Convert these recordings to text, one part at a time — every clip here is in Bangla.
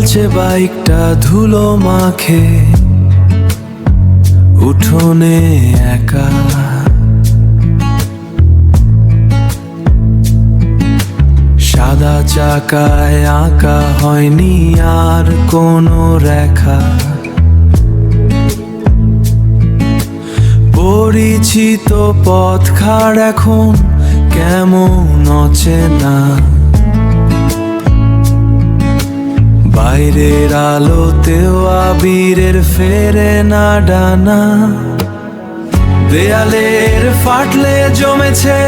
আছে বাইকটা ধুলো মাখে উঠোনে একা। সাদা চাকায় আঁকা হয়নি আর কোনো রেখা। পরিচিত পথঘাট এখন কেমন অচেনা। বাইরের আলোতেও আবিরের ফেরে না ডানা। দেয়ালের ফাটলে জমেছে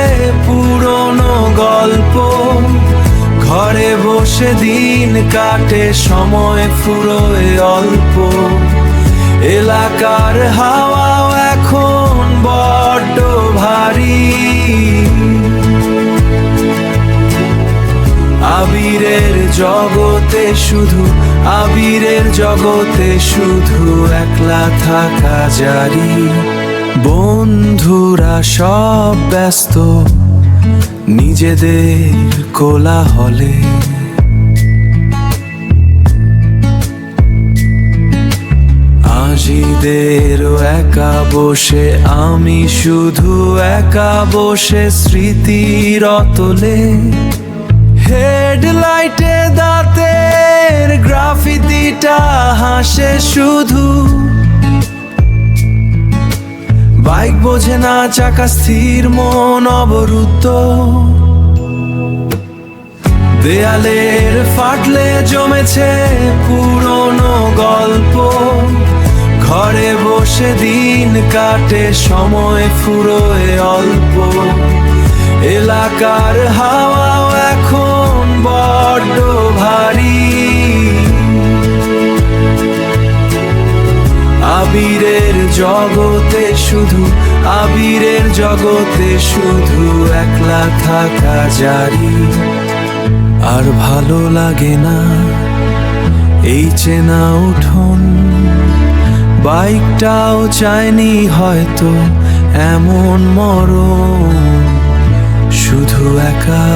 পুরনো গল্প। ঘরে বসে দিন কাটে সময় ফুরোয় অল্প। এলাকার হাওয়াও এখন বড্ড ভারী। আবিরের জগতে শুধু আবিরের জগতে শুধু একলা থাকা জারি। বন্ধুরা সব ব্যস্ত নিজেদের কোলাহলে। আজিদেরও একা বসে আমি শুধু একা বসে স্মৃতির অতলে। হেডলাইটে দাঁতের গ্রাফিতিটা হাসে শুধু। বাইক বোঝে না চাকা স্থির মন অবরুদ্ধ। দেয়ালের ফাটলে জমেছে পুরনো গল্প। ঘরে বসে দিন কাটে সময় ফুরোয় অল্প। এলাকার হাওয়াও এখন বড্ড ভারী। আবিরের জগতে শুধু আবিরের জগতে শুধু একলা থাকা জারি। আর ভালো লাগে না এই চেনা উঠোন। বাইকটাও চায়নি হয়তো এমন মরণ। শুধু একা।